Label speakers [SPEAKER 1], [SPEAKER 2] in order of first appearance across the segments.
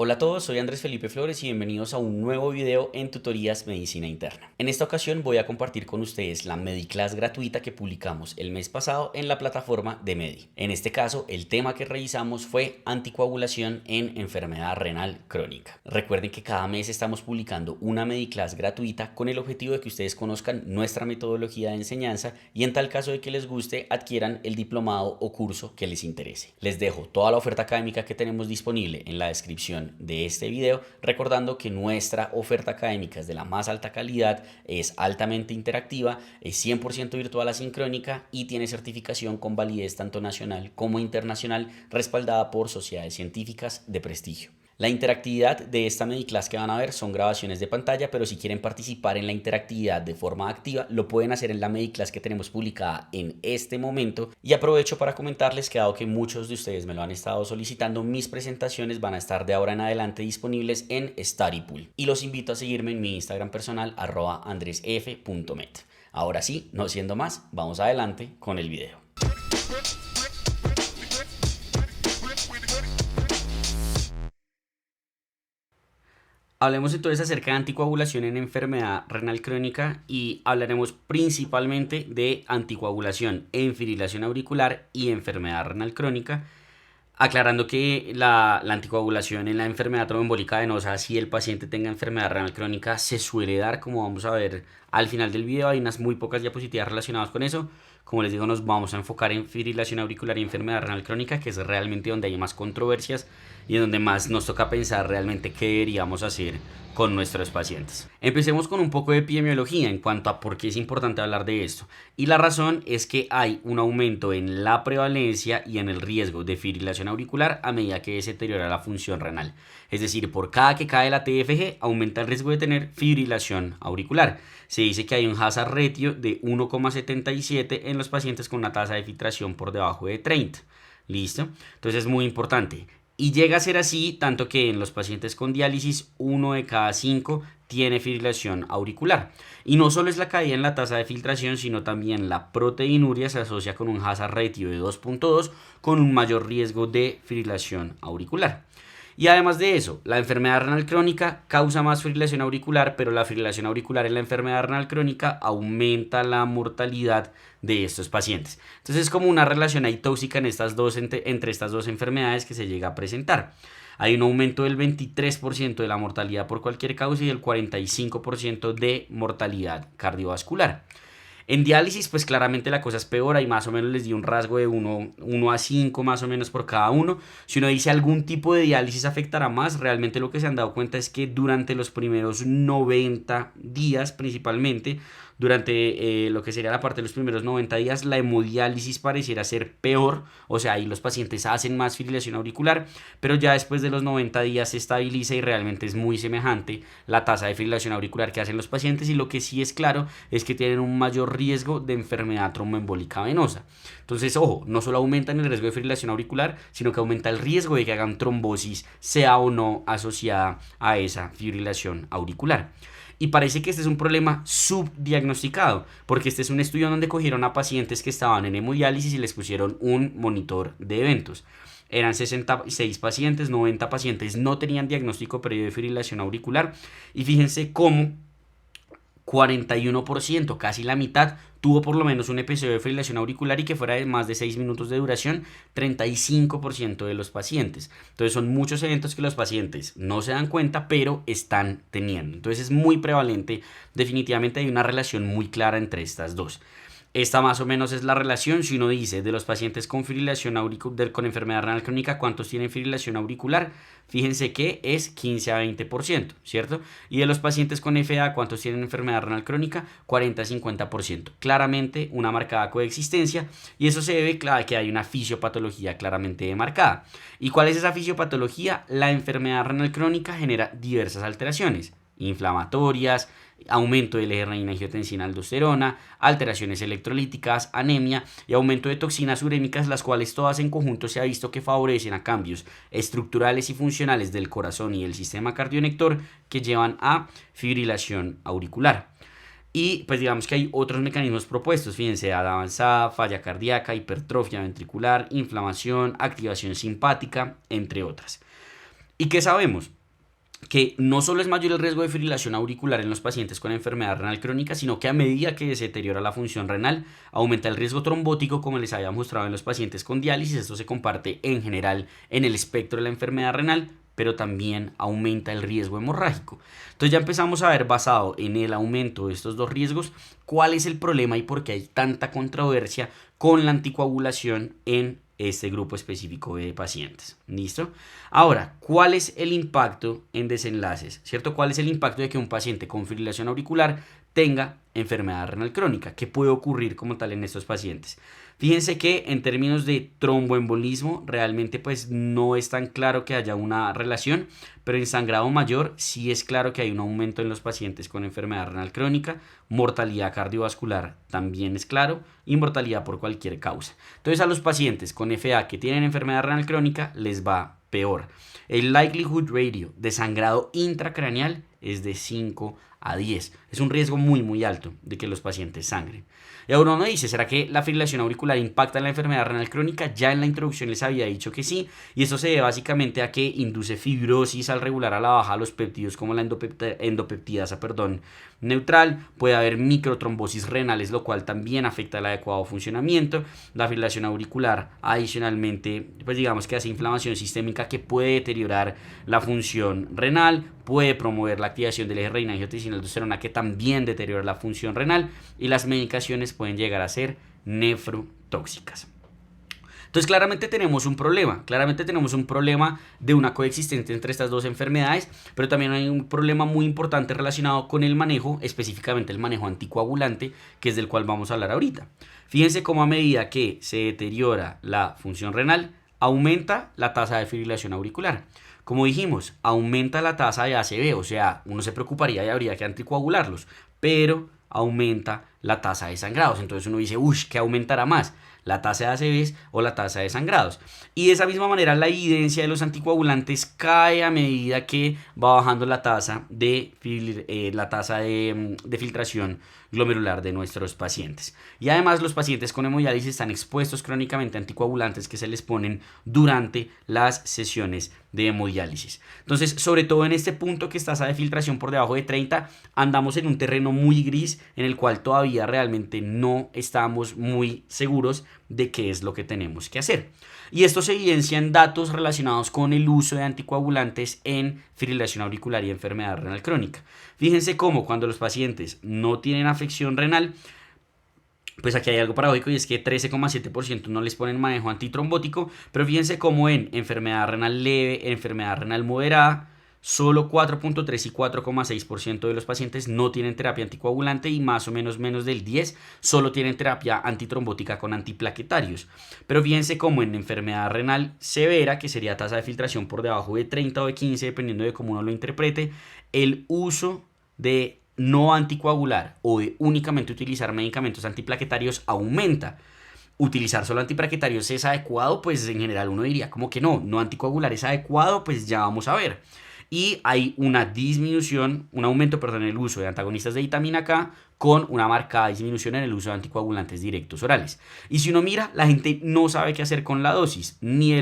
[SPEAKER 1] Hola a todos, soy Andrés Felipe Flores y bienvenidos a un nuevo video en Tutorías Medicina Interna. En esta ocasión voy a compartir con ustedes la Mediclass gratuita que publicamos el mes pasado en la plataforma de Medi. En este caso, el tema que revisamos fue anticoagulación en enfermedad renal crónica. Recuerden que cada mes estamos publicando una Mediclass gratuita con el objetivo de que ustedes conozcan nuestra metodología de enseñanza y en tal caso de que les guste, adquieran el diplomado o curso que les interese. Les dejo toda la oferta académica que tenemos disponible en la descripción de este video, recordando que nuestra oferta académica es de la más alta calidad, es altamente interactiva, es 100% virtual asincrónica y tiene certificación con validez tanto nacional como internacional, respaldada por sociedades científicas de prestigio. La interactividad de esta Mediclass que van a ver son grabaciones de pantalla, pero si quieren participar en la interactividad de forma activa, lo pueden hacer en la Mediclass que tenemos publicada en este momento. Y aprovecho para comentarles que dado que muchos de ustedes me lo han estado solicitando, mis presentaciones van a estar de ahora en adelante disponibles en StudyPool. Y los invito a seguirme en mi Instagram personal @andresf.med. Ahora sí, no siendo más, vamos adelante con el video. Hablemos entonces acerca de anticoagulación en enfermedad renal crónica y hablaremos principalmente de anticoagulación en fibrilación auricular y enfermedad renal crónica, aclarando que la anticoagulación en la enfermedad tromboembólica venosa, si el paciente tenga enfermedad renal crónica, se suele dar, como vamos a ver al final del video. Hay unas muy pocas diapositivas relacionadas con eso. Como les digo, nos vamos a enfocar en fibrilación auricular y enfermedad renal crónica, que es realmente donde hay más controversias y donde más nos toca pensar realmente qué deberíamos hacer con nuestros pacientes. Empecemos con un poco de epidemiología en cuanto a por qué es importante hablar de esto. Y la razón es que hay un aumento en la prevalencia y en el riesgo de fibrilación auricular a medida que se deteriora la función renal. Es decir, por cada que cae la TFG, aumenta el riesgo de tener fibrilación auricular. Se dice que hay un hazard ratio de 1,77 en los pacientes con una tasa de filtración por debajo de 30. ¿Listo? Entonces es muy importante. Y llega a ser así tanto que en los pacientes con diálisis 1 de cada 5 tiene fibrilación auricular. Y no solo es la caída en la tasa de filtración, sino también la proteinuria se asocia con un hazard ratio de 2,2 con un mayor riesgo de fibrilación auricular. Y además de eso, la enfermedad renal crónica causa más fibrilación auricular, pero la fibrilación auricular en la enfermedad renal crónica aumenta la mortalidad de estos pacientes. Entonces es como una relación ahí tóxica en entre estas dos enfermedades que se llega a presentar. Hay un aumento del 23% de la mortalidad por cualquier causa y del 45% de mortalidad cardiovascular. En diálisis, pues claramente la cosa es peor, ahí más o menos les di un rasgo de 1 a 5 más o menos por cada uno. Si uno dice algún tipo de diálisis afectará más, realmente lo que se han dado cuenta es que durante los primeros 90 días principalmente, durante lo que sería la parte de los primeros 90 días, la hemodiálisis pareciera ser peor, o sea, ahí los pacientes hacen más fibrilación auricular, pero ya después de los 90 días se estabiliza y realmente es muy semejante la tasa de fibrilación auricular que hacen los pacientes, y lo que sí es claro es que tienen un mayor riesgo de enfermedad tromboembólica venosa. Entonces, ojo, no solo aumentan el riesgo de fibrilación auricular, sino que aumenta el riesgo de que hagan trombosis, sea o no asociada a esa fibrilación auricular. Y parece que este es un problema subdiagnosticado, porque este es un estudio donde cogieron a pacientes que estaban en hemodiálisis y les pusieron un monitor de eventos. Eran 66 pacientes, 90 pacientes no tenían diagnóstico previo de fibrilación auricular. Y fíjense cómo 41%, casi la mitad, tuvo por lo menos un episodio de fibrilación auricular y que fuera de más de 6 minutos de duración, 35% de los pacientes. Entonces son muchos eventos que los pacientes no se dan cuenta, pero están teniendo. Entonces es muy prevalente, definitivamente hay una relación muy clara entre estas dos. Esta más o menos es la relación. Si uno dice de los pacientes con fibrilación con enfermedad renal crónica, ¿cuántos tienen fibrilación auricular? Fíjense que es 15 a 20%, ¿cierto? Y de los pacientes con FA, ¿cuántos tienen enfermedad renal crónica? 40 a 50%. Claramente una marcada coexistencia, y eso se debe a que hay una fisiopatología claramente demarcada. ¿Y cuál es esa fisiopatología? La enfermedad renal crónica genera diversas alteraciones inflamatorias, aumento del eje renina-angiotensina-aldosterona, alteraciones electrolíticas, anemia y aumento de toxinas urémicas, las cuales todas en conjunto se ha visto que favorecen a cambios estructurales y funcionales del corazón y del sistema cardionector que llevan a fibrilación auricular. Y pues digamos que hay otros mecanismos propuestos, fíjense, edad avanzada, falla cardíaca, hipertrofia ventricular, inflamación, activación simpática, entre otras. ¿Y qué sabemos? Que no solo es mayor el riesgo de fibrilación auricular en los pacientes con enfermedad renal crónica, sino que a medida que se deteriora la función renal, aumenta el riesgo trombótico, como les había mostrado en los pacientes con diálisis. Esto se comparte en general en el espectro de la enfermedad renal, pero también aumenta el riesgo hemorrágico. Entonces ya empezamos a ver, basado en el aumento de estos dos riesgos, cuál es el problema y por qué hay tanta controversia con la anticoagulación en este grupo específico de pacientes. ¿Listo? Ahora, ¿cuál es el impacto en desenlaces? ¿Cierto? ¿Cuál es el impacto de que un paciente con fibrilación auricular tenga enfermedad renal crónica? ¿Qué puede ocurrir como tal en estos pacientes? Fíjense que en términos de tromboembolismo realmente pues no es tan claro que haya una relación, pero en sangrado mayor sí es claro que hay un aumento en los pacientes con enfermedad renal crónica, mortalidad cardiovascular también es claro y mortalidad por cualquier causa. Entonces a los pacientes con FA que tienen enfermedad renal crónica les va peor. El likelihood ratio de sangrado intracraneal es de 5 a 10. Es un riesgo muy alto de que los pacientes sangren. Y ahora uno dice, ¿será que la fibrilación auricular impacta en la enfermedad renal crónica? Ya en la introducción les había dicho que sí, y esto se debe básicamente a que induce fibrosis al regular a la baja los péptidos como la endopeptidasa, neutral, puede haber microtrombosis renales, lo cual también afecta el adecuado funcionamiento. La fibrilación auricular adicionalmente, pues digamos que hace inflamación sistémica que puede deteriorar la función renal, puede promover la activación del eje renina-angiotensina-aldosterona que también deteriora la función renal, y las medicaciones pueden llegar a ser nefrotóxicas. Entonces claramente tenemos un problema de una coexistencia entre estas dos enfermedades, pero también hay un problema muy importante relacionado con el manejo, específicamente el manejo anticoagulante, que es del cual vamos a hablar ahorita. Fíjense cómo a medida que se deteriora la función renal, aumenta la tasa de fibrilación auricular. Como dijimos, aumenta la tasa de ACV, o sea, uno se preocuparía y habría que anticoagularlos, pero aumenta la tasa de sangrados. Entonces uno dice, uy, ¿qué aumentará más? ¿La tasa de ACVs o la tasa de sangrados? Y de esa misma manera la evidencia de los anticoagulantes cae a medida que va bajando la tasa de filtración glomerular de nuestros pacientes. Y además los pacientes con hemodiálisis están expuestos crónicamente a anticoagulantes que se les ponen durante las sesiones de hemodiálisis. Entonces, sobre todo en este punto que es tasa de filtración por debajo de 30, andamos en un terreno muy gris en el cual todavía realmente no estamos muy seguros de qué es lo que tenemos que hacer. Y esto se evidencia en datos relacionados con el uso de anticoagulantes en fibrilación auricular y enfermedad renal crónica. Fíjense cómo cuando los pacientes no tienen afección renal, pues aquí hay algo paradójico y es que 13,7% no les ponen manejo antitrombótico, pero fíjense cómo en enfermedad renal leve, enfermedad renal moderada, solo 4,3 y 4,6% de los pacientes no tienen terapia anticoagulante y más o menos del 10 solo tienen terapia antitrombótica con antiplaquetarios. Pero fíjense cómo en enfermedad renal severa, que sería tasa de filtración por debajo de 30 o de 15, dependiendo de cómo uno lo interprete, el uso de no anticoagular o de únicamente utilizar medicamentos antiplaquetarios aumenta. Utilizar solo antiplaquetarios es adecuado, pues en general uno diría como que no anticoagular es adecuado, pues ya vamos a ver. Y hay una disminución, un aumento, perdón, en el uso de antagonistas de vitamina K con una marcada disminución en el uso de anticoagulantes directos orales. Y si uno mira, la gente no sabe qué hacer con la dosis, ni de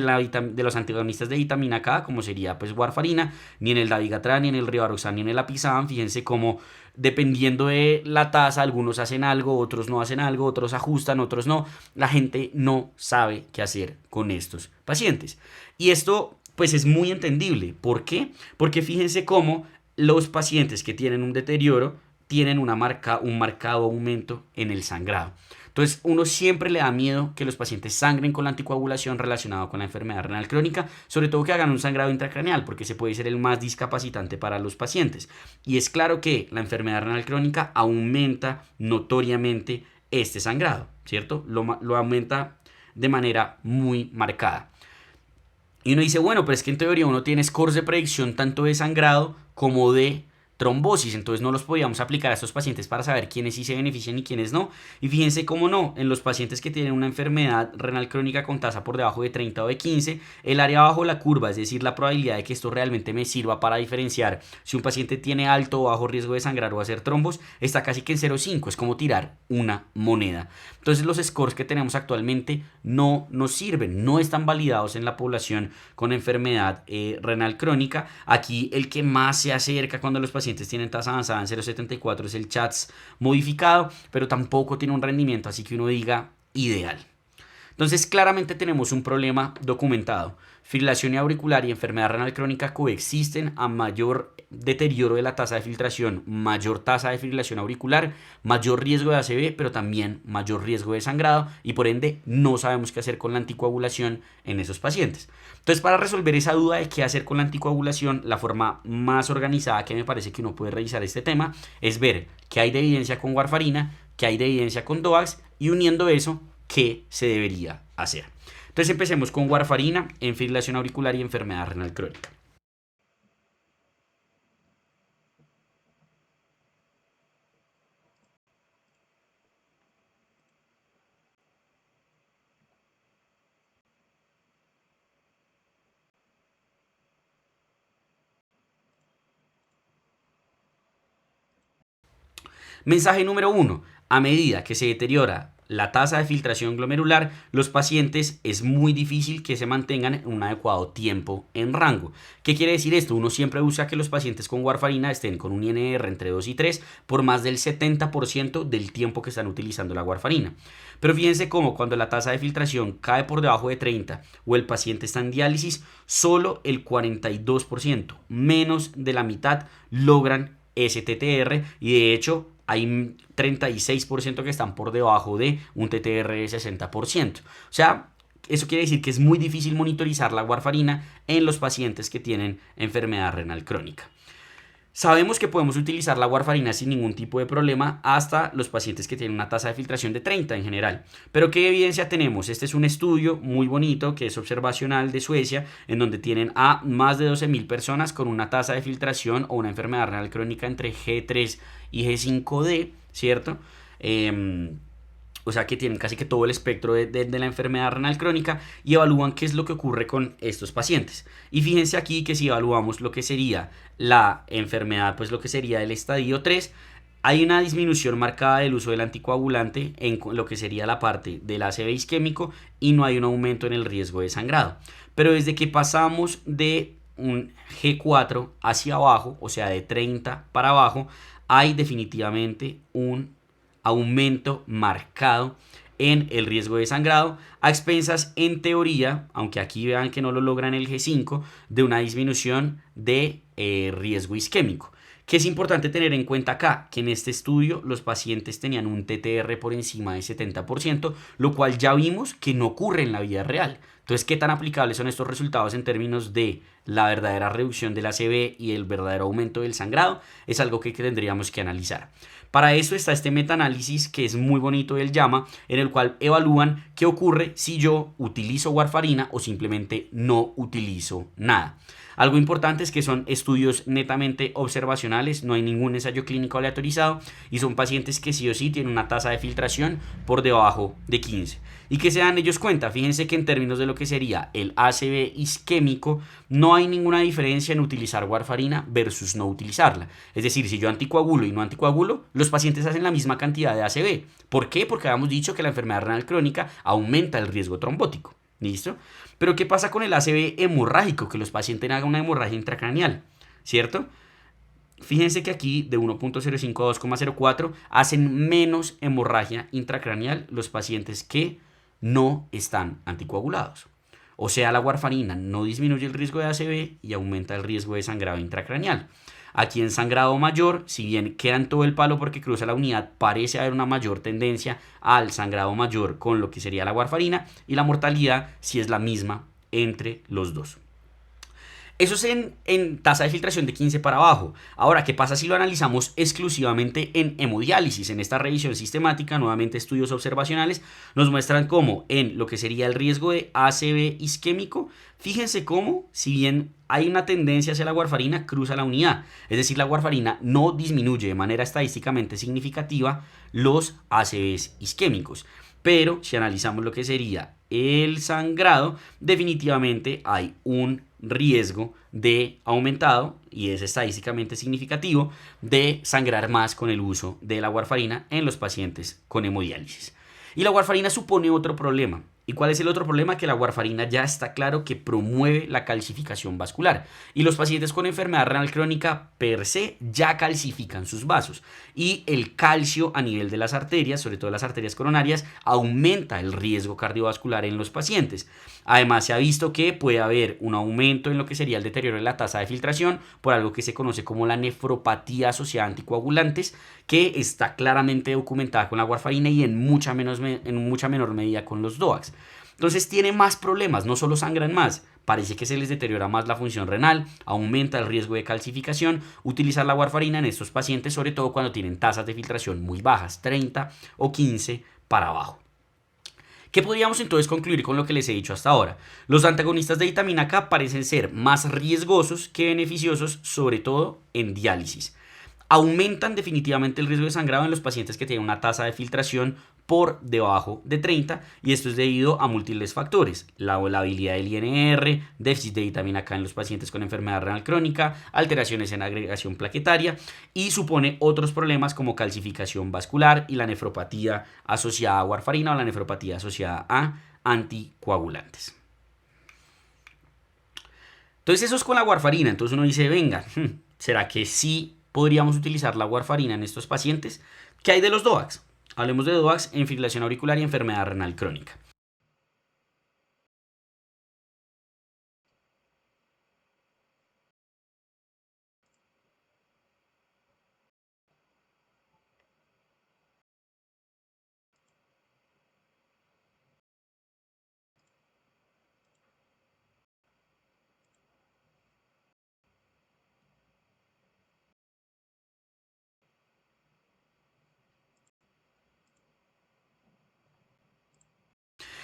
[SPEAKER 1] los antagonistas de vitamina K, como sería pues warfarina, ni en el dabigatran, ni en el rivaroxan, ni en el apisan. Fíjense cómo dependiendo de la tasa, algunos hacen algo, otros no hacen algo, otros ajustan, otros no. La gente no sabe qué hacer con estos pacientes. Y esto pues es muy entendible. ¿Por qué? Porque fíjense cómo los pacientes que tienen un deterioro tienen un marcado aumento en el sangrado. Entonces, uno siempre le da miedo que los pacientes sangren con la anticoagulación relacionada con la enfermedad renal crónica, sobre todo que hagan un sangrado intracraneal, porque ese puede ser el más discapacitante para los pacientes. Y es claro que la enfermedad renal crónica aumenta notoriamente este sangrado, ¿cierto? Lo aumenta de manera muy marcada. Y uno dice, bueno, pero es que en teoría uno tiene scores de predicción tanto de sangrado como de trombosis, entonces no los podíamos aplicar a estos pacientes para saber quiénes sí se benefician y quiénes no. Y fíjense cómo no, en los pacientes que tienen una enfermedad renal crónica con tasa por debajo de 30 o de 15, el área bajo la curva, es decir, la probabilidad de que esto realmente me sirva para diferenciar si un paciente tiene alto o bajo riesgo de sangrar o hacer trombos, está casi que en 0,5, es como tirar una moneda. Entonces los scores que tenemos actualmente no nos sirven, no están validados en la población con enfermedad renal crónica. Aquí el que más se acerca cuando los pacientes tienen tasa avanzada en 0,74 es el CHATS modificado, pero tampoco tiene un rendimiento así que uno diga ideal. Entonces claramente tenemos un problema documentado. Fibrilación auricular y enfermedad renal crónica coexisten. A mayor deterioro de la tasa de filtración, mayor tasa de fibrilación auricular, mayor riesgo de ACV, pero también mayor riesgo de sangrado, y por ende no sabemos qué hacer con la anticoagulación en esos pacientes. Entonces, para resolver esa duda de qué hacer con la anticoagulación, la forma más organizada que me parece que uno puede revisar este tema es ver qué hay de evidencia con warfarina, qué hay de evidencia con DOACs, y uniendo eso, qué se debería hacer. Entonces empecemos con warfarina en fibrilación auricular y enfermedad renal crónica. Mensaje número 1. A medida que se deteriora la tasa de filtración glomerular, los pacientes es muy difícil que se mantengan en un adecuado tiempo en rango. ¿Qué quiere decir esto? Uno siempre busca que los pacientes con warfarina estén con un INR entre 2 y 3 por más del 70% del tiempo que están utilizando la warfarina. Pero fíjense cómo cuando la tasa de filtración cae por debajo de 30 o el paciente está en diálisis, solo el 42%, menos de la mitad, logran ese TTR, y de hecho hay un 36% que están por debajo de un TTR de 60%. O sea, eso quiere decir que es muy difícil monitorizar la warfarina en los pacientes que tienen enfermedad renal crónica. Sabemos que podemos utilizar la warfarina sin ningún tipo de problema hasta los pacientes que tienen una tasa de filtración de 30 en general. Pero ¿qué evidencia tenemos? Este es un estudio muy bonito que es observacional de Suecia, en donde tienen a más de 12.000 personas con una tasa de filtración o una enfermedad renal crónica entre G3 y G5D, ¿cierto? O sea que tienen casi que todo el espectro de la enfermedad renal crónica, y evalúan qué es lo que ocurre con estos pacientes. Y fíjense aquí que si evaluamos lo que sería la enfermedad, pues lo que sería el estadio 3, hay una disminución marcada del uso del anticoagulante en lo que sería la parte del ACV isquémico, y no hay un aumento en el riesgo de sangrado. Pero desde que pasamos de un G4 hacia abajo, o sea de 30 para abajo, hay definitivamente un aumento marcado en el riesgo de sangrado, a expensas en teoría, aunque aquí vean que no lo logran el G5, de una disminución de riesgo isquémico. ¿Qué es importante tener en cuenta acá? Que en este estudio los pacientes tenían un TTR por encima de 70%, lo cual ya vimos que no ocurre en la vida real. Entonces, ¿qué tan aplicables son estos resultados en términos de la verdadera reducción del ACV y el verdadero aumento del sangrado? Es algo que tendríamos que analizar. Para eso está este metaanálisis que es muy bonito del JAMA, en el cual evalúan qué ocurre si yo utilizo warfarina o simplemente no utilizo nada. Algo importante es que son estudios netamente observacionales, no hay ningún ensayo clínico aleatorizado, y son pacientes que sí o sí tienen una tasa de filtración por debajo de 15. ¿Y qué se dan ellos cuenta? Fíjense que en términos de lo que sería el ACV isquémico, no hay ninguna diferencia en utilizar warfarina versus no utilizarla. Es decir, si yo anticoagulo y no anticoagulo, los pacientes hacen la misma cantidad de ACV. ¿Por qué? Porque habíamos dicho que la enfermedad renal crónica aumenta el riesgo trombótico. ¿Listo? Pero ¿qué pasa con el ACV hemorrágico? Que los pacientes hagan una hemorragia intracraneal, ¿cierto? Fíjense que aquí de 1.05 a 2.04 hacen menos hemorragia intracraneal los pacientes que no están anticoagulados. O sea, la warfarina no disminuye el riesgo de ACV y aumenta el riesgo de sangrado intracraneal. Aquí en sangrado mayor, si bien queda en todo el palo porque cruza la unidad, parece haber una mayor tendencia al sangrado mayor con lo que sería la warfarina, y la mortalidad sí es la misma entre los dos. Eso es en tasa de filtración de 15 para abajo. Ahora, ¿qué pasa si lo analizamos exclusivamente en hemodiálisis? En esta revisión sistemática, nuevamente estudios observacionales, nos muestran cómo en lo que sería el riesgo de ACV isquémico, fíjense cómo, si bien hay una tendencia hacia la warfarina, cruza la unidad. Es decir, la warfarina no disminuye de manera estadísticamente significativa los ACVs isquémicos. Pero si analizamos lo que sería el sangrado, definitivamente hay un riesgo de aumentado, y es estadísticamente significativo, de sangrar más con el uso de la warfarina en los pacientes con hemodiálisis. Y la warfarina supone otro problema. ¿Y cuál es el otro problema? Que la warfarina ya está claro que promueve la calcificación vascular. Y los pacientes con enfermedad renal crónica per se ya calcifican sus vasos. Y el calcio a nivel de las arterias, sobre todo las arterias coronarias, aumenta el riesgo cardiovascular en los pacientes. Además, se ha visto que puede haber un aumento en lo que sería el deterioro de la tasa de filtración por algo que se conoce como la nefropatía asociada a anticoagulantes, que está claramente documentada con la warfarina y en mucha menor medida con los DOACs. Entonces tiene más problemas, no solo sangran más, parece que se les deteriora más la función renal, aumenta el riesgo de calcificación. Utilizar la warfarina en estos pacientes, sobre todo cuando tienen tasas de filtración muy bajas, 30 o 15 para abajo. ¿Qué podríamos entonces concluir con lo que les he dicho hasta ahora? Los antagonistas de vitamina K parecen ser más riesgosos que beneficiosos, sobre todo en diálisis. Aumentan definitivamente el riesgo de sangrado en los pacientes que tienen una tasa de filtración por debajo de 30, y esto es debido a múltiples factores: la volabilidad del INR, déficit de vitamina K en los pacientes con enfermedad renal crónica, alteraciones en agregación plaquetaria, y supone otros problemas como calcificación vascular y la nefropatía asociada a warfarina o la nefropatía asociada a anticoagulantes. Entonces eso es con la warfarina. Entonces uno dice, venga, ¿será que sí podríamos utilizar la warfarina en estos pacientes? ¿Qué hay de los DOACs? Hablemos de DOACs en fibrilación auricular y enfermedad renal crónica.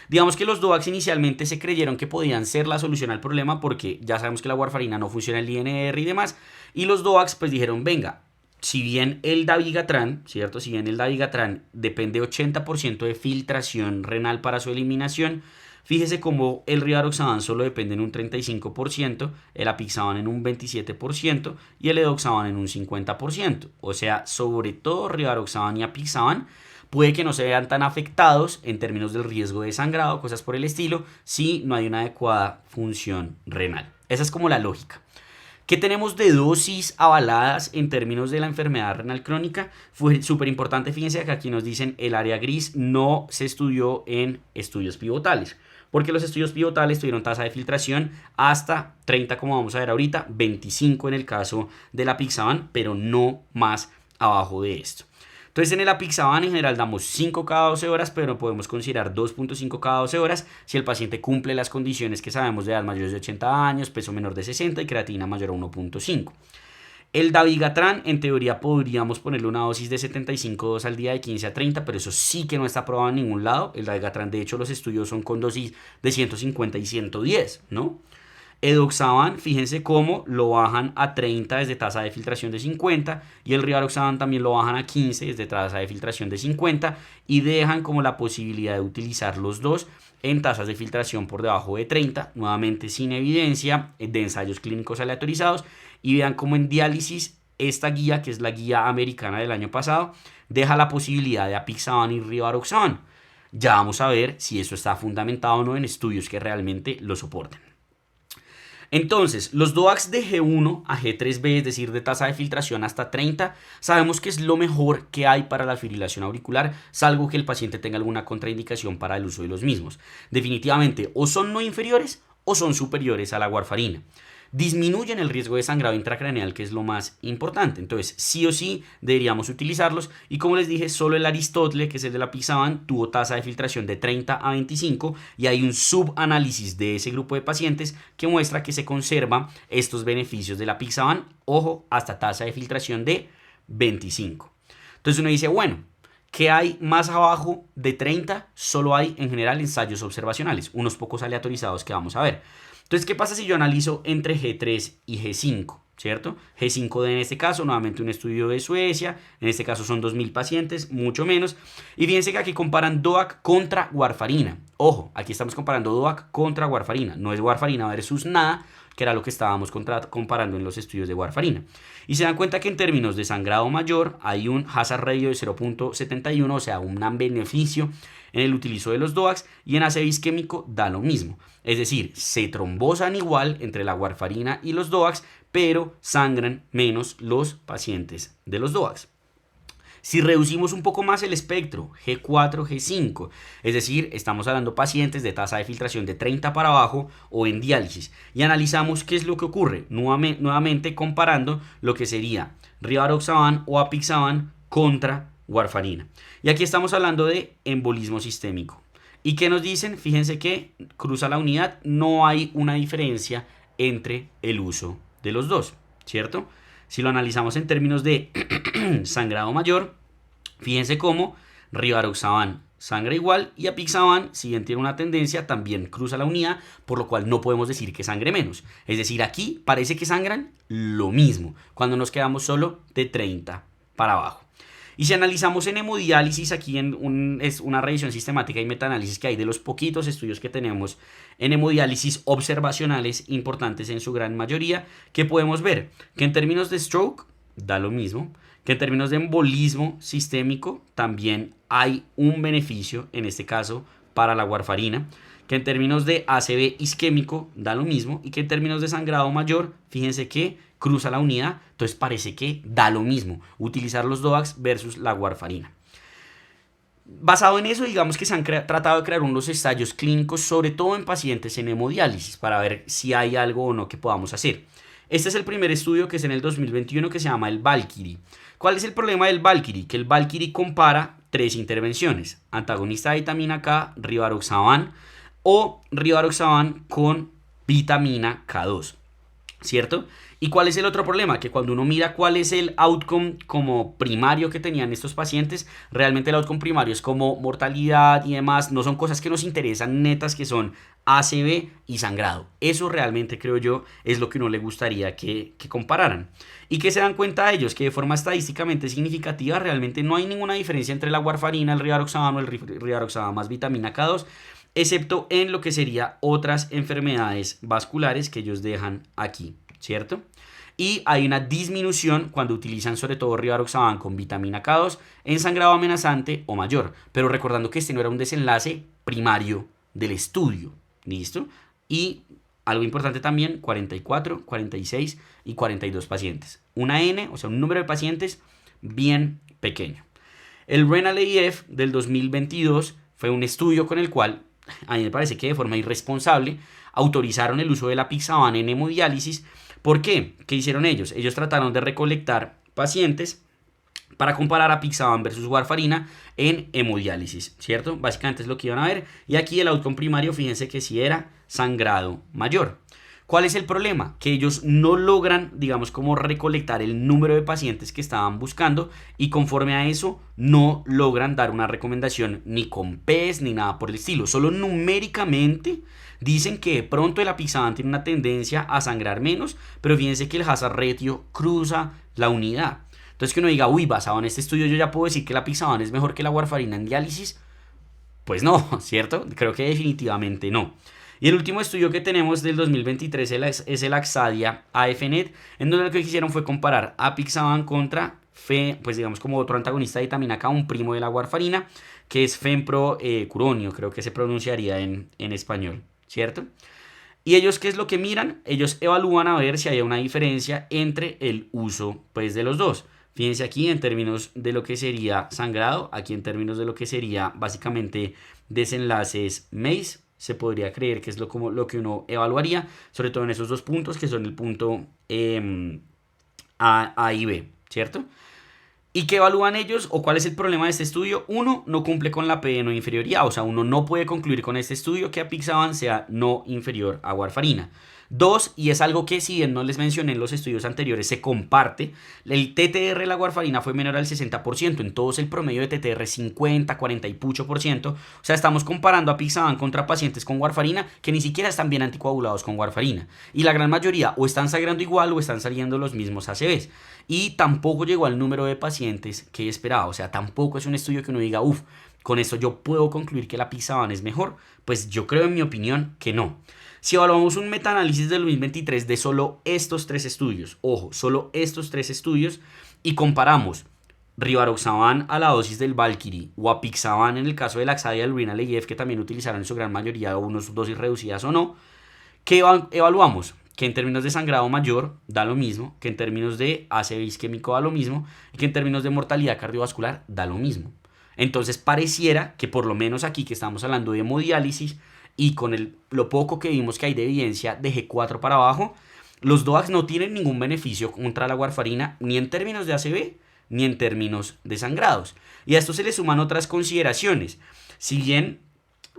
[SPEAKER 1] Digamos que los DOACs inicialmente se creyeron que podían ser la solución al problema, porque ya sabemos que la warfarina no funciona en el INR y demás, y los DOACs pues dijeron, venga, si bien el dabigatran, ¿cierto? Si bien el dabigatran depende 80% de filtración renal para su eliminación, fíjese como el rivaroxaban solo depende en un 35%, el apixaban en un 27% y el edoxaban en un 50%. O sea, sobre todo rivaroxaban y apixaban puede que no se vean tan afectados en términos del riesgo de sangrado, cosas por el estilo, si no hay una adecuada función renal. Esa es como la lógica. ¿Qué tenemos de dosis avaladas en términos de la enfermedad renal crónica? Fue súper importante, fíjense que aquí nos dicen el área gris no se estudió en estudios pivotales, porque los estudios pivotales tuvieron tasa de filtración hasta 30, como vamos a ver ahorita, 25 en el caso de la apixaban, pero no más abajo de esto. Entonces en el apixaban en general damos 5 cada 12 horas, pero podemos considerar 2.5 cada 12 horas si el paciente cumple las condiciones que sabemos de edad mayores de 80 años, peso menor de 60 y creatina mayor a 1.5. El dabigatran, en teoría podríamos ponerle una dosis de 75 al día de 15 a 30, pero eso sí que no está probado en ningún lado. El dabigatran, de hecho, los estudios son con dosis de 150 y 110, ¿no? Edoxaban, fíjense cómo lo bajan a 30 desde tasa de filtración de 50, y el rivaroxaban también lo bajan a 15 desde tasa de filtración de 50, y dejan como la posibilidad de utilizar los dos en tasas de filtración por debajo de 30, nuevamente sin evidencia de ensayos clínicos aleatorizados. Y vean cómo en diálisis esta guía, que es la guía americana del año pasado, deja la posibilidad de apixaban y rivaroxaban. Ya vamos a ver si eso está fundamentado o no en estudios que realmente lo soporten. Entonces, los DOACs de G1 a G3B, es decir, de tasa de filtración hasta 30, sabemos que es lo mejor que hay para la fibrilación auricular, salvo que el paciente tenga alguna contraindicación para el uso de los mismos. Definitivamente, o son no inferiores o son superiores a la warfarina. disminuyen el riesgo de sangrado intracraneal, que es lo más importante. Entonces, sí o sí deberíamos utilizarlos. Y como les dije, solo el Aristotle, que es el de la Apixaban, tuvo tasa de filtración de 30 a 25 y hay un subanálisis de ese grupo de pacientes que muestra que se conservan estos beneficios de la Apixaban, ojo, hasta tasa de filtración de 25. Entonces uno dice, bueno, ¿qué hay más abajo de 30? Solo hay en general ensayos observacionales, unos pocos aleatorizados que vamos a ver. Entonces, ¿qué pasa si yo analizo entre G3 y G5? ¿Cierto? G5D en este caso, nuevamente un estudio de Suecia, en este caso son 2000 pacientes, mucho menos. Y fíjense que aquí comparan DOAC contra warfarina. Ojo, aquí estamos comparando DOAC contra warfarina, no es warfarina versus nada, que era lo que estábamos comparando en los estudios de warfarina. Y se dan cuenta que en términos de sangrado mayor hay un hazard ratio de 0.71, o sea, un beneficio en el utilizo de los DOACs, y en ACV isquémico da lo mismo. Es decir, se trombosan igual entre la warfarina y los DOACs, pero sangran menos los pacientes de los DOACs. Si reducimos un poco más el espectro, G4, G5, es decir, estamos hablando de pacientes de tasa de filtración de 30 para abajo o en diálisis, y analizamos qué es lo que ocurre, nuevamente comparando lo que sería rivaroxaban o apixaban contra warfarina. Y aquí estamos hablando de embolismo sistémico. ¿Y qué nos dicen? Fíjense que cruza la unidad, no hay una diferencia entre el uso de los dos, ¿cierto? Si lo analizamos en términos de sangrado mayor, fíjense cómo rivaroxaban sangra igual y apixaban, si bien tiene una tendencia, también cruza la unidad, por lo cual no podemos decir que sangre menos. Es decir, aquí parece que sangran lo mismo, cuando nos quedamos solo de 30 para abajo. Y si analizamos en hemodiálisis, aquí es una revisión sistemática y metaanálisis que hay de los poquitos estudios que tenemos en hemodiálisis observacionales importantes en su gran mayoría, que podemos ver que en términos de stroke da lo mismo, que en términos de embolismo sistémico también hay un beneficio, en este caso para la warfarina, que en términos de ACV isquémico da lo mismo y que en términos de sangrado mayor, fíjense que cruza la unidad, entonces parece que da lo mismo utilizar los DOACs versus la warfarina. Basado en eso, digamos que se han tratado de crear unos ensayos clínicos, sobre todo en pacientes en hemodiálisis, para ver si hay algo o no que podamos hacer. Este es el primer estudio, que es en el 2021, que se llama el Valkyrie. ¿Cuál es el problema del Valkyrie? Que el Valkyrie compara 3 intervenciones: antagonista de vitamina K, rivaroxaban o rivaroxaban con vitamina K2, ¿cierto? ¿Y cuál es el otro problema? Que cuando uno mira cuál es el outcome como primario que tenían estos pacientes, realmente el outcome primario es como mortalidad y demás, no son cosas que nos interesan netas, que son ACV y sangrado. Eso realmente, creo yo, es lo que uno le gustaría que compararan. ¿Y qué se dan cuenta ellos? Que de forma estadísticamente significativa realmente no hay ninguna diferencia entre la warfarina, el rivaroxaban o el rivaroxaban más vitamina K2, excepto en lo que sería otras enfermedades vasculares que ellos dejan aquí, ¿cierto? Y hay una disminución cuando utilizan sobre todo rivaroxaban con vitamina K2 en sangrado amenazante o mayor, pero recordando que este no era un desenlace primario del estudio, ¿listo? Y algo importante también, 44, 46 y 42 pacientes. Una N, o sea, un número de pacientes bien pequeño. El Renal AF del 2022 fue un estudio con el cual, a mí me parece que de forma irresponsable, autorizaron el uso de la apixaban en hemodiálisis. ¿Por qué? ¿Qué hicieron ellos? Ellos trataron de recolectar pacientes para comparar apixaban versus warfarina en hemodiálisis, ¿cierto? Básicamente es lo que iban a ver. Y aquí el outcome primario, fíjense que sí era sangrado mayor. ¿Cuál es el problema? Que ellos no logran, digamos, como recolectar el número de pacientes que estaban buscando, y conforme a eso no logran dar una recomendación ni con PES ni nada por el estilo. Solo numéricamente dicen que de pronto el apixaban tiene una tendencia a sangrar menos, pero fíjense que el hazard ratio cruza la unidad. Entonces que uno diga, uy, basado en este estudio yo ya puedo decir que la apixaban es mejor que la warfarina en diálisis. Pues no, ¿cierto? Creo que definitivamente no. Y el último estudio que tenemos del 2023 es el Axadia AFNet, en donde lo que hicieron fue comparar apixaban contra pues digamos como otro antagonista de vitamina K, un primo de la warfarina, que es fenprocuronio, creo que se pronunciaría en español, ¿cierto? ¿Y ellos qué es lo que miran? Ellos evalúan a ver si hay una diferencia entre el uso, pues, de los dos. Fíjense aquí en términos de lo que sería sangrado, aquí en términos de lo que sería básicamente desenlaces MACE, se podría creer que es como lo que uno evaluaría, sobre todo en esos dos puntos que son el punto A y B, ¿cierto? ¿Y qué evalúan ellos o cuál es el problema de este estudio? Uno, no cumple con la P de no inferioridad, o sea, uno no puede concluir con este estudio que apixaban sea no inferior a warfarina. Dos, y es algo que si bien no les mencioné en los estudios anteriores, se comparte, el TTR de la warfarina fue menor al 60%, en todos el promedio de TTR 50, 40 y pucho por ciento, o sea, estamos comparando apixaban contra pacientes con warfarina que ni siquiera están bien anticoagulados con warfarina, y la gran mayoría o están sangrando igual o están saliendo los mismos ACVs, y tampoco llegó al número de pacientes que esperaba, o sea, tampoco es un estudio que uno diga, uff, con esto yo puedo concluir que la apixaban es mejor, pues yo creo en mi opinión que no. Si evaluamos un metaanálisis del 2023 de solo estos tres estudios, ojo, solo estos tres estudios, y comparamos rivaroxaban a la dosis del Valkyrie o apixaban en el caso del Axadia, el Renal EF, que también utilizaron en su gran mayoría unos dosis reducidas o no, ¿qué evaluamos? Que en términos de sangrado mayor da lo mismo, que en términos de ACV isquémico da lo mismo, y que en términos de mortalidad cardiovascular da lo mismo. Entonces pareciera que por lo menos aquí que estamos hablando de hemodiálisis y con lo poco que vimos que hay de evidencia de G4 para abajo, los DOACs no tienen ningún beneficio contra la warfarina ni en términos de ACV ni en términos de sangrados. Y a esto se le suman otras consideraciones. Si bien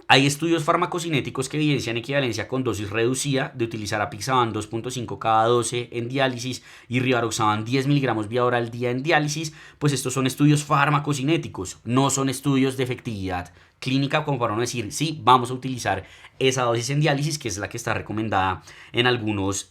[SPEAKER 1] hay estudios farmacocinéticos que evidencian equivalencia con dosis reducida de utilizar apixaban 2.5 cada 12 en diálisis y rivaroxaban 10 miligramos vía oral al día en diálisis, pues estos son estudios farmacocinéticos, no son estudios de efectividad clínica como para no decir, sí, vamos a utilizar esa dosis en diálisis, que es la que está recomendada en algunos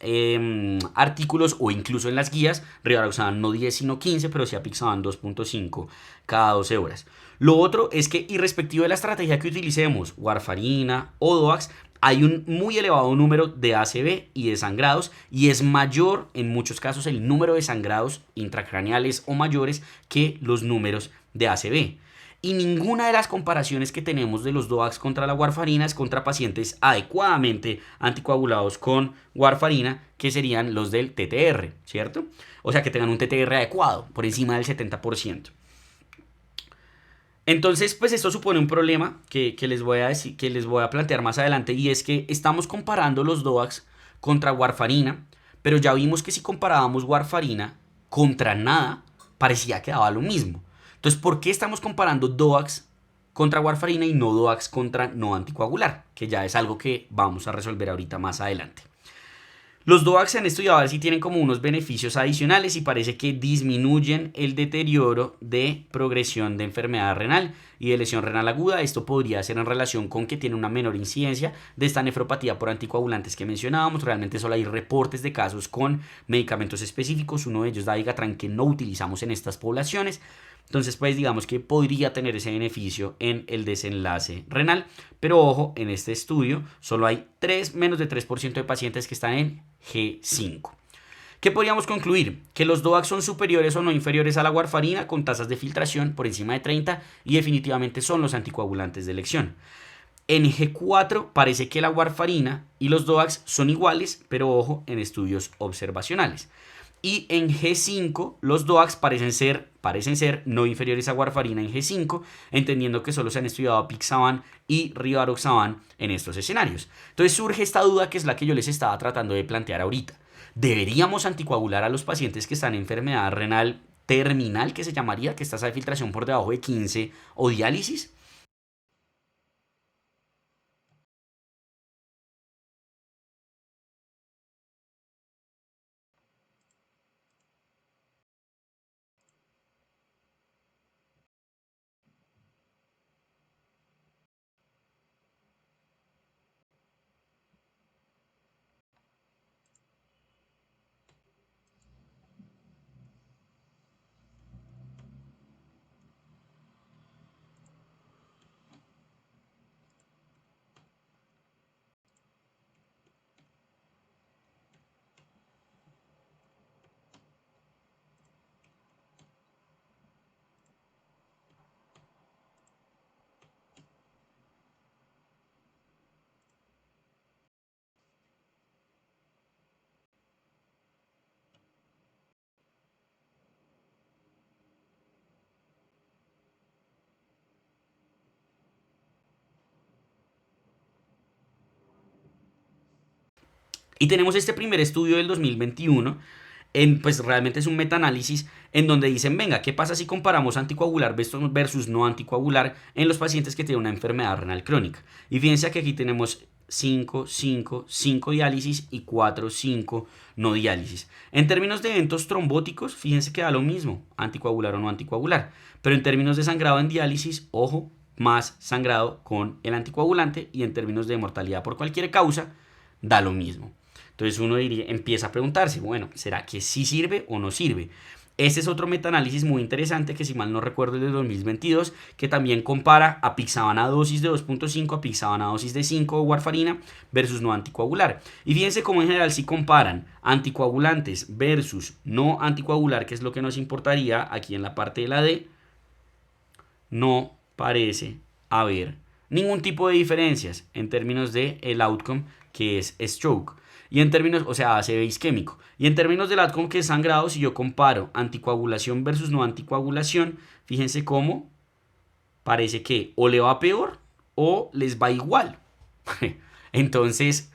[SPEAKER 1] artículos o incluso en las guías. Rivaroxaban no 10 sino 15, pero sí apixaban 2.5 cada 12 horas. Lo otro es que irrespectivo de la estrategia que utilicemos, warfarina o DOAX, hay un muy elevado número de ACV y de sangrados y es mayor en muchos casos el número de sangrados intracraneales o mayores que los números de ACV. Y ninguna de las comparaciones que tenemos de los DOAX contra la warfarina es contra pacientes adecuadamente anticoagulados con warfarina, que serían los del TTR, ¿cierto? O sea, que tengan un TTR adecuado, por encima del 70%. Entonces, pues esto supone un problema que les voy a decir, que les voy a plantear más adelante, y es que estamos comparando los DOACs contra warfarina, pero ya vimos que si comparábamos warfarina contra nada, parecía que daba lo mismo. Entonces, ¿por qué estamos comparando DOACs contra warfarina y no DOACs contra no anticoagular? Que ya es algo que vamos a resolver ahorita más adelante. Los DOACs se han estudiado a ver si tienen como unos beneficios adicionales y parece que disminuyen el deterioro de progresión de enfermedad renal y de lesión renal aguda. Esto podría ser en relación con que tiene una menor incidencia de esta nefropatía por anticoagulantes que mencionábamos. Realmente solo hay reportes de casos con medicamentos específicos. Uno de ellos, Dabigatran, que no utilizamos en estas poblaciones. Entonces, pues digamos que podría tener ese beneficio en el desenlace renal. Pero ojo, en este estudio solo hay menos de 3% de pacientes que están en G5. ¿Qué podríamos concluir? Que los DOACs son superiores o no inferiores a la warfarina con tasas de filtración por encima de 30 y definitivamente son los anticoagulantes de elección. En G4 parece que la warfarina y los DOACs son iguales, pero ojo, en estudios observacionales. Y en G5 los DOACs parecen ser no inferiores a warfarina en G5, entendiendo que solo se han estudiado apixaban y rivaroxaban en estos escenarios. Entonces surge esta duda que es la que yo les estaba tratando de plantear ahorita. ¿Deberíamos anticoagular a los pacientes que están en enfermedad renal terminal, que se llamaría, que está esa filtración por debajo de 15 o diálisis? Y tenemos este primer estudio del 2021, pues realmente es un metaanálisis en donde dicen, venga, ¿qué pasa si comparamos anticoagular versus no anticoagular en los pacientes que tienen una enfermedad renal crónica? Y fíjense que aquí tenemos 5, 5, 5 diálisis y 4, 5 no diálisis. En términos de eventos trombóticos, fíjense que da lo mismo, anticoagular o no anticoagular. Pero en términos de sangrado en diálisis, ojo, más sangrado con el anticoagulante, y en términos de mortalidad por cualquier causa, da lo mismo. Entonces uno empieza a preguntarse, bueno, ¿será que sí sirve o no sirve? Este es otro metaanálisis muy interesante que, si mal no recuerdo, es de 2022, que también compara apixaban dosis de 2.5, apixaban dosis de 5 o warfarina versus no anticoagular. Y fíjense cómo en general si comparan anticoagulantes versus no anticoagular, que es lo que nos importaría aquí en la parte de la D, no parece haber ningún tipo de diferencias en términos de el outcome, que es stroke. Y en términos, o sea, ACV isquémico. Y en términos del outcome, que es sangrado, si yo comparo anticoagulación versus no anticoagulación, fíjense cómo parece que o le va peor o les va igual. Entonces,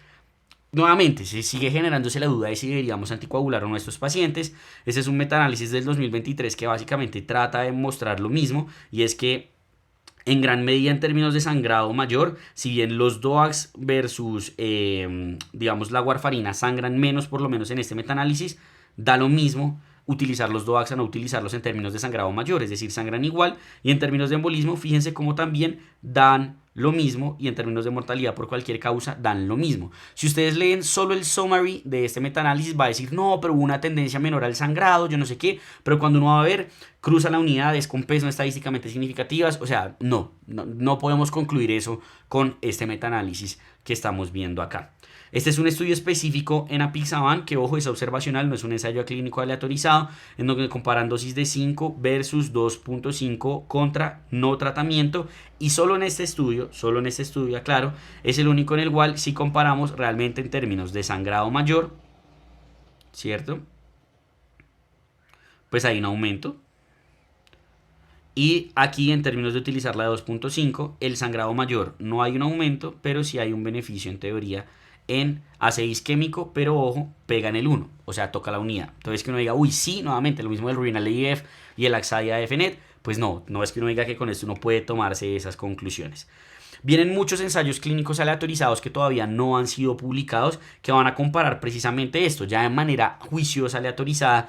[SPEAKER 1] nuevamente, se sigue generándose la duda de si deberíamos anticoagular o no a estos pacientes. Ese es un metaanálisis del 2023 que básicamente trata de mostrar lo mismo, y es que en gran medida en términos de sangrado mayor, si bien los DOACs versus, digamos, la warfarina sangran menos, por lo menos en este metaanálisis, da lo mismo utilizar los DOACs a no utilizarlos en términos de sangrado mayor, es decir, sangran igual, y en términos de embolismo, fíjense cómo también dan lo mismo, y en términos de mortalidad por cualquier causa dan lo mismo. Si ustedes leen solo el summary de este metaanálisis, va a decir, no, pero hubo una tendencia menor al sangrado, yo no sé qué, pero cuando uno va a ver, cruza la unidad, es con P's no estadísticamente significativas, o sea, no podemos concluir eso con este metaanálisis que estamos viendo acá. Este es un estudio específico en apixaban, que ojo, es observacional, no es un ensayo clínico aleatorizado, en donde comparan dosis de 5 versus 2.5 contra no tratamiento, y solo en este estudio, aclaro, es el único en el cual si comparamos realmente en términos de sangrado mayor, ¿cierto? Pues hay un aumento. Y aquí, en términos de utilizar la de 2.5, el sangrado mayor no hay un aumento, pero sí hay un beneficio en teoría en ACE isquémico, pero ojo, pega en el 1, o sea, toca la unidad. Entonces que uno diga, uy, sí, nuevamente, lo mismo del Renal EF y el Axadia FNet, pues no es que uno diga que con esto uno puede tomarse esas conclusiones. Vienen muchos ensayos clínicos aleatorizados que todavía no han sido publicados, que van a comparar precisamente esto, ya de manera juiciosa, aleatorizada,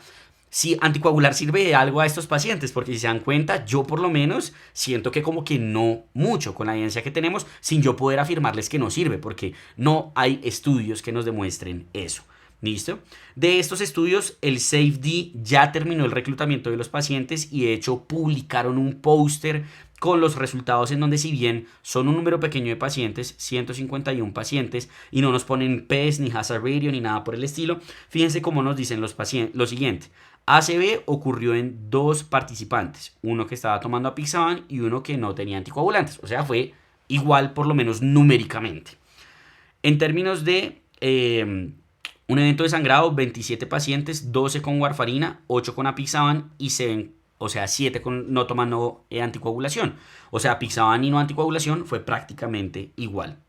[SPEAKER 1] si anticoagular sirve de algo a estos pacientes, porque si se dan cuenta, yo por lo menos siento que como que no mucho con la evidencia que tenemos, sin yo poder afirmarles que no sirve, porque no hay estudios que nos demuestren eso. ¿Listo? De estos estudios, el SAFE-D ya terminó el reclutamiento de los pacientes, y de hecho publicaron un póster con los resultados, en donde, si bien son un número pequeño de pacientes, 151 pacientes, y no nos ponen PES, ni hazard ratio, ni nada por el estilo, fíjense cómo nos dicen los pacientes lo siguiente. ACV ocurrió en 2 participantes, uno que estaba tomando apixaban y uno que no tenía anticoagulantes, o sea, fue igual por lo menos numéricamente. En términos de un evento de sangrado, 27 pacientes, 12 con warfarina, 8 con apixaban y 7 con no tomando anticoagulación. O sea, apixaban y no anticoagulación fue prácticamente igual.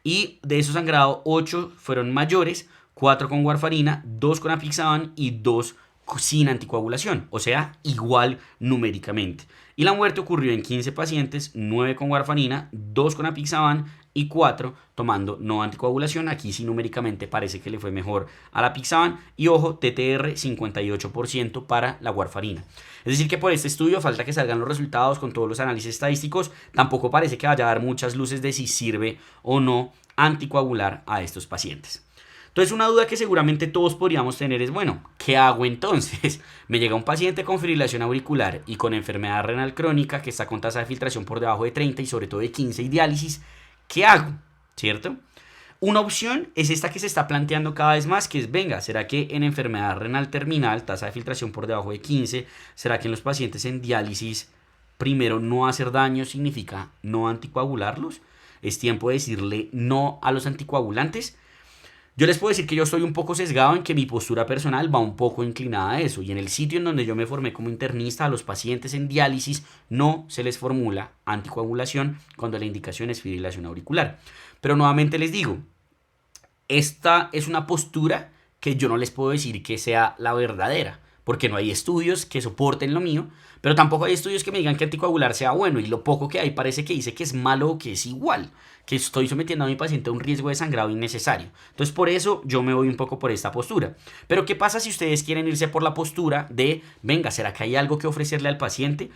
[SPEAKER 1] Y de esos sangrados, 8 fueron mayores, 4 con warfarina, 2 con apixaban y 2 sin anticoagulación, o sea, igual numéricamente. Y la muerte ocurrió en 15 pacientes, 9 con warfarina, 2 con apixaban y 4 tomando no anticoagulación. Aquí sí numéricamente parece que le fue mejor a la apixaban, y ojo, TTR 58% para la warfarina. Es decir que por este estudio, falta que salgan los resultados con todos los análisis estadísticos, tampoco parece que vaya a dar muchas luces de si sirve o no anticoagular a estos pacientes. Entonces, una duda que seguramente todos podríamos tener es, bueno, ¿qué hago entonces? Me llega un paciente con fibrilación auricular y con enfermedad renal crónica, que está con tasa de filtración por debajo de 30 y sobre todo de 15 y diálisis. ¿Qué hago? ¿Cierto? Una opción es esta que se está planteando cada vez más, que es, venga, ¿será que en enfermedad renal terminal, tasa de filtración por debajo de 15, será que en los pacientes en diálisis, primero, no hacer daño significa no anticoagularlos? ¿Es tiempo de decirle no a los anticoagulantes? Yo les puedo decir que yo estoy un poco sesgado, en que mi postura personal va un poco inclinada a eso, y en el sitio en donde yo me formé como internista, a los pacientes en diálisis no se les formula anticoagulación cuando la indicación es fibrilación auricular. Pero nuevamente les digo, esta es una postura que yo no les puedo decir que sea la verdadera, porque no hay estudios que soporten lo mío, pero tampoco hay estudios que me digan que anticoagular sea bueno, y lo poco que hay parece que dice que es malo o que es igual, que estoy sometiendo a mi paciente a un riesgo de sangrado innecesario. Entonces por eso yo me voy un poco por esta postura. Pero ¿qué pasa si ustedes quieren irse por la postura de, venga, ¿será que hay algo que ofrecerle al paciente?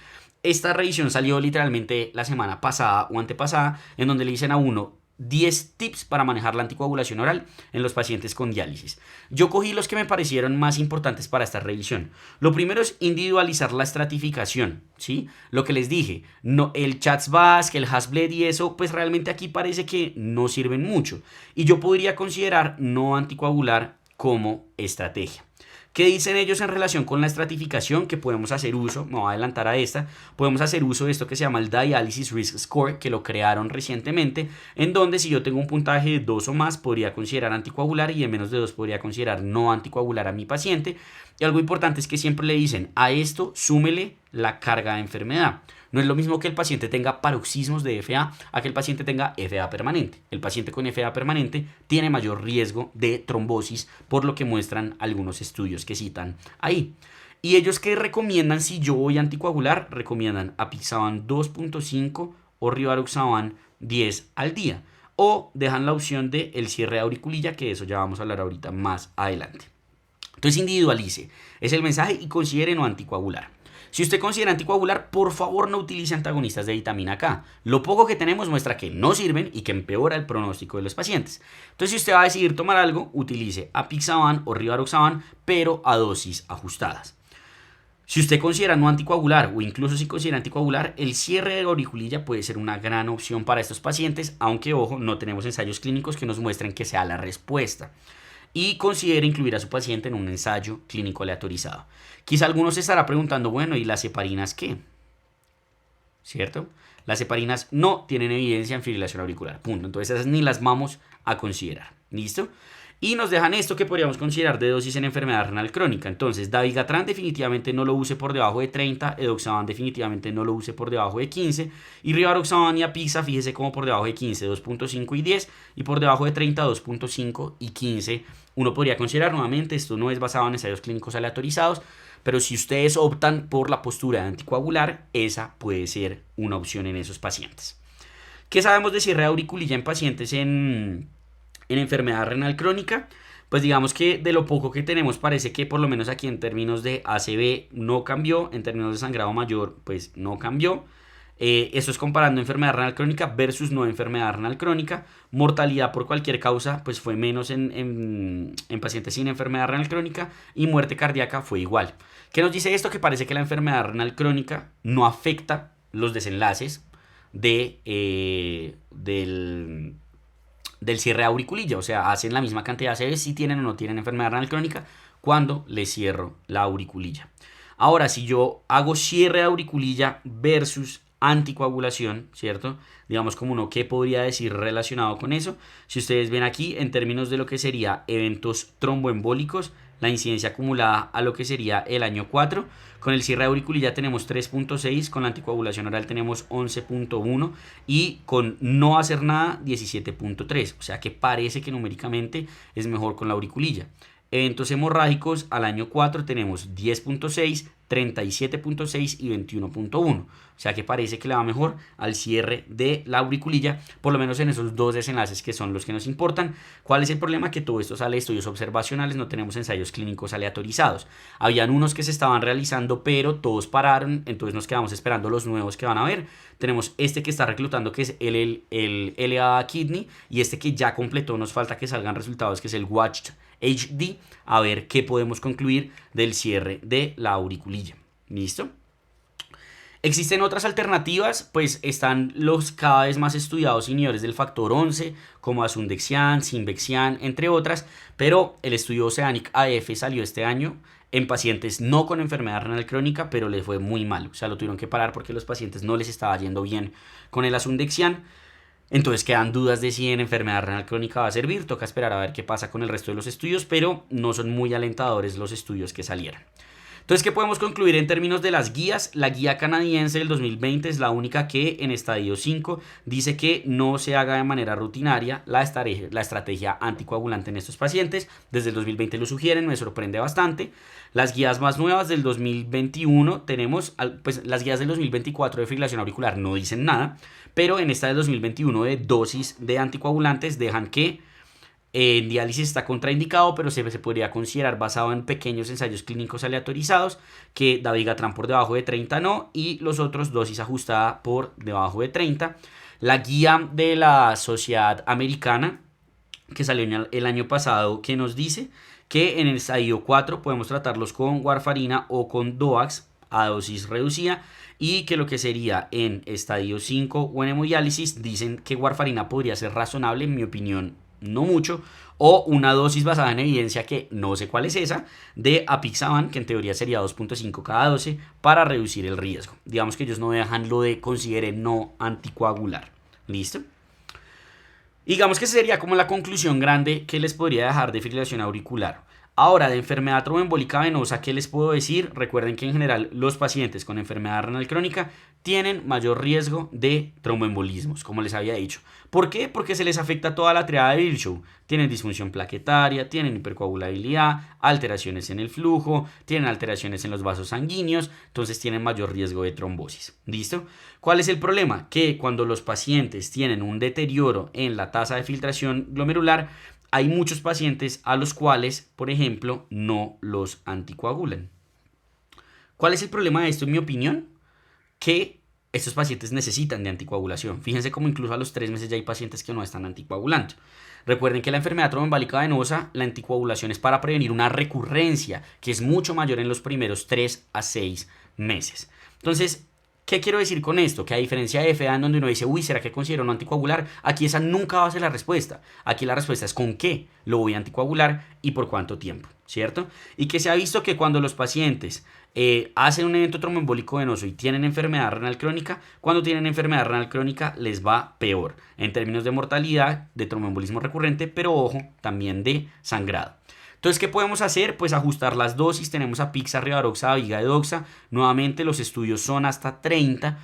[SPEAKER 1] Esta revisión salió literalmente la semana pasada o antepasada, en donde le dicen a uno 10 tips para manejar la anticoagulación oral en los pacientes con diálisis. Yo cogí los que me parecieron más importantes para esta revisión. Lo primero es individualizar la estratificación, ¿sí? Lo que les dije, no, el CHADS-VASc, el HAS-BLED y eso, pues realmente aquí parece que no sirven mucho. Y yo podría considerar no anticoagular como estrategia. ¿Qué dicen ellos en relación con la estratificación? Que podemos hacer uso, me voy a adelantar a esta, podemos hacer uso de esto que se llama el Dialysis Risk Score, que lo crearon recientemente, en donde si yo tengo un puntaje de 2 o más, podría considerar anticoagular y en menos de 2 podría considerar no anticoagular a mi paciente. Y algo importante es que siempre le dicen, a esto súmele la carga de enfermedad. No es lo mismo que el paciente tenga paroxismos de FA a que el paciente tenga FA permanente. El paciente con FA permanente tiene mayor riesgo de trombosis, por lo que muestran algunos estudios que citan ahí. Y ellos que recomiendan si yo voy a anticoagular, recomiendan apixaban 2.5 o rivaroxaban 10 al día. O dejan la opción de el cierre de auriculilla, que de eso ya vamos a hablar ahorita más adelante. Entonces individualice, es el mensaje, y considere no anticoagular. Si usted considera anticoagular, por favor no utilice antagonistas de vitamina K. Lo poco que tenemos muestra que no sirven y que empeora el pronóstico de los pacientes. Entonces, si usted va a decidir tomar algo, utilice apixaban o rivaroxaban, pero a dosis ajustadas. Si usted considera no anticoagular o incluso si considera anticoagular, el cierre de auriculilla puede ser una gran opción para estos pacientes, aunque ojo, no tenemos ensayos clínicos que nos muestren que sea la respuesta. Y considere incluir a su paciente en un ensayo clínico aleatorizado. Quizá algunos se estará preguntando, bueno, ¿y las heparinas qué? ¿Cierto? Las heparinas no tienen evidencia en fibrilación auricular, punto. Entonces esas ni las vamos a considerar, ¿listo? Y nos dejan esto que podríamos considerar de dosis en enfermedad renal crónica. Entonces, dabigatran definitivamente no lo use por debajo de 30, edoxaban definitivamente no lo use por debajo de 15, y rivaroxaban y apixa, fíjese como por debajo de 15, 2.5 y 10, y por debajo de 30, 2.5 y 15. Uno podría considerar nuevamente, esto no es basado en ensayos clínicos aleatorizados, pero si ustedes optan por la postura de anticoagular, esa puede ser una opción en esos pacientes. ¿Qué sabemos de cierre de auriculilla en pacientes en enfermedad renal crónica? Pues digamos que de lo poco que tenemos parece que por lo menos aquí en términos de ACV no cambió, en términos de sangrado mayor pues no cambió. Eso es comparando enfermedad renal crónica versus no enfermedad renal crónica. Mortalidad por cualquier causa pues fue menos en pacientes sin enfermedad renal crónica, y muerte cardíaca fue igual. ¿Qué nos dice esto? Que parece que la enfermedad renal crónica no afecta los desenlaces del cierre de auriculilla, o sea, hacen la misma cantidad de si tienen o no tienen enfermedad renal crónica cuando les cierro la auriculilla. Ahora, si yo hago cierre de auriculilla versus anticoagulación, ¿cierto? Digamos como uno, ¿qué podría decir relacionado con eso? Si ustedes ven aquí, en términos de lo que sería eventos tromboembólicos, la incidencia acumulada a lo que sería el año 4, con el cierre de auriculilla tenemos 3.6, con la anticoagulación oral tenemos 11.1 y con no hacer nada 17.3, o sea que parece que numéricamente es mejor con la auriculilla. Eventos hemorrágicos al año 4 tenemos 10.6, 37.6 y 21.1. O sea que parece que le va mejor al cierre de la auriculilla, por lo menos en esos dos desenlaces que son los que nos importan. ¿Cuál es el problema? Que todo esto sale de estudios observacionales, no tenemos ensayos clínicos aleatorizados. Habían unos que se estaban realizando, pero todos pararon, entonces nos quedamos esperando los nuevos que van a ver. Tenemos este que está reclutando, que es el LA Kidney, y este que ya completó, nos falta que salgan resultados, que es el Watched HD, a ver qué podemos concluir del cierre de la auriculilla. ¿Listo? Existen otras alternativas, pues están los cada vez más estudiados inhibidores del factor 11, como asundexian, simvexian, entre otras, pero el estudio Oceanic AF salió este año en pacientes no con enfermedad renal crónica, pero les fue muy mal, o sea, lo tuvieron que parar porque a los pacientes no les estaba yendo bien con el asundexian. Entonces quedan dudas de si en enfermedad renal crónica va a servir, toca esperar a ver qué pasa con el resto de los estudios, pero no son muy alentadores los estudios que salieron. Entonces, ¿qué podemos concluir en términos de las guías? La guía canadiense del 2020 es la única que en estadio 5 dice que no se haga de manera rutinaria la estrategia anticoagulante en estos pacientes. Desde el 2020 lo sugieren, me sorprende bastante. Las guías más nuevas del 2021 tenemos, pues las guías del 2024 de fibrilación auricular no dicen nada, pero en esta del 2021 de dosis de anticoagulantes dejan que en diálisis está contraindicado, pero se podría considerar basado en pequeños ensayos clínicos aleatorizados, que dabigatran por debajo de 30 no, y los otros dosis ajustada por debajo de 30. La guía de la Sociedad Americana, que salió el año pasado, que nos dice que en el estadio 4 podemos tratarlos con warfarina o con DOAX a dosis reducida, y que lo que sería en estadio 5 o en hemodiálisis dicen que warfarina podría ser razonable, en mi opinión no mucho, o una dosis basada en evidencia, que no sé cuál es esa, de apixaban, que en teoría sería 2.5 cada 12 para reducir el riesgo. Digamos que ellos no dejan lo de considere no anticoagular. ¿Listo? Digamos que sería como la conclusión grande que les podría dejar de fibrilación auricular. Ahora, de enfermedad tromboembólica venosa, ¿qué les puedo decir? Recuerden que en general los pacientes con enfermedad renal crónica tienen mayor riesgo de tromboembolismos, como les había dicho. ¿Por qué? Porque se les afecta toda la triada de Virchow. Tienen disfunción plaquetaria, tienen hipercoagulabilidad, alteraciones en el flujo, tienen alteraciones en los vasos sanguíneos, entonces tienen mayor riesgo de trombosis. ¿Listo? ¿Cuál es el problema? Que cuando los pacientes tienen un deterioro en la tasa de filtración glomerular, hay muchos pacientes a los cuales, por ejemplo, no los anticoagulan. ¿Cuál es el problema de esto, en mi opinión? Que estos pacientes necesitan de anticoagulación. Fíjense cómo incluso a los 3 meses ya hay pacientes que no están anticoagulando. Recuerden que la enfermedad tromboembólica venosa, la anticoagulación es para prevenir una recurrencia, que es mucho mayor en los primeros 3 a 6 meses. Entonces, ¿qué quiero decir con esto? Que a diferencia de FDA, en donde uno dice, uy, ¿será que considero no anticoagular? Aquí esa nunca va a ser la respuesta. Aquí la respuesta es con qué lo voy a anticoagular y por cuánto tiempo, ¿cierto? Y que se ha visto que cuando los pacientes hacen un evento tromboembólico venoso y tienen enfermedad renal crónica, cuando tienen enfermedad renal crónica les va peor en términos de mortalidad, de tromboembolismo recurrente, pero ojo, también de sangrado. Entonces, ¿qué podemos hacer? Pues ajustar las dosis. Tenemos Apixa, Rivaroxa, Vigadoxa. Nuevamente los estudios son hasta 30.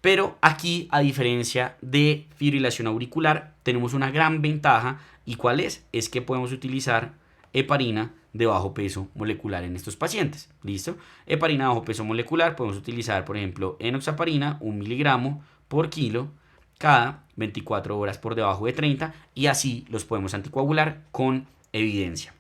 [SPEAKER 1] Pero aquí, a diferencia de fibrilación auricular, tenemos una gran ventaja. ¿Y cuál es? Es que podemos utilizar heparina de bajo peso molecular en estos pacientes. ¿Listo? Heparina de bajo peso molecular podemos utilizar, por ejemplo, enoxaparina, 1 miligramo por kilo cada 24 horas por debajo de 30, y así los podemos anticoagular con evidencia.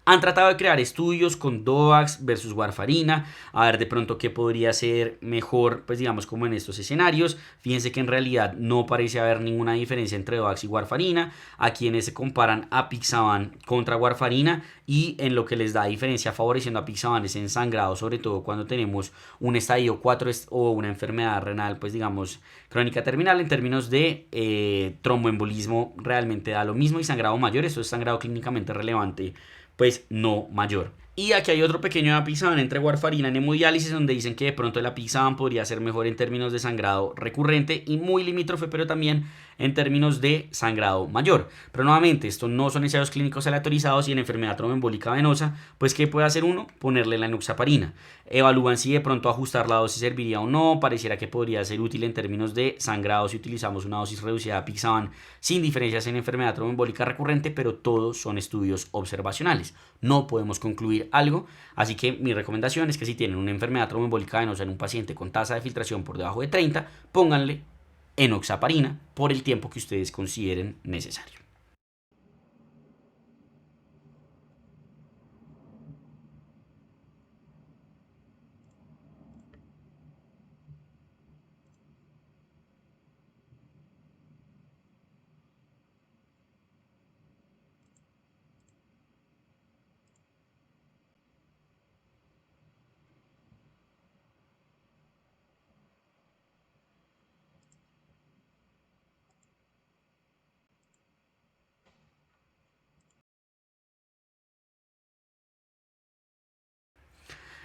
[SPEAKER 1] Han tratado de crear estudios con DOAX versus warfarina, a ver de pronto qué podría ser mejor, pues digamos como en estos escenarios. Fíjense que en realidad no parece haber ninguna diferencia entre DOAX y warfarina. A quienes se comparan apixaban contra warfarina, y en lo que les da diferencia favoreciendo a apixaban es en sangrado, sobre todo cuando tenemos un estadio 4 o una enfermedad renal, pues digamos crónica terminal. En términos de tromboembolismo realmente da lo mismo, y sangrado mayor, eso es sangrado clínicamente relevante, pues no mayor. Y aquí hay otro pequeño apixaban entre warfarina en hemodiálisis, donde dicen que de pronto el apixaban podría ser mejor en términos de sangrado recurrente y muy limítrofe, pero también en términos de sangrado mayor. Pero nuevamente, estos no son ensayos clínicos aleatorizados, y en enfermedad tromboembólica venosa, pues ¿qué puede hacer uno? Ponerle la enoxaparina. Evalúan si de pronto ajustar la dosis serviría o no. Pareciera que podría ser útil en términos de sangrado si utilizamos una dosis reducida de apixaban sin diferencias en enfermedad tromboembólica recurrente, pero todos son estudios observacionales. No podemos concluir algo, así que mi recomendación es que si tienen una enfermedad tromboembólica venosa en un paciente con tasa de filtración por debajo de 30, pónganle enoxaparina por el tiempo que ustedes consideren necesario.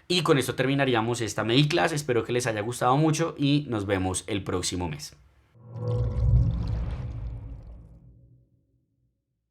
[SPEAKER 1] Y con esto terminaríamos esta Mediclass. Espero que les haya gustado mucho y nos vemos el próximo mes.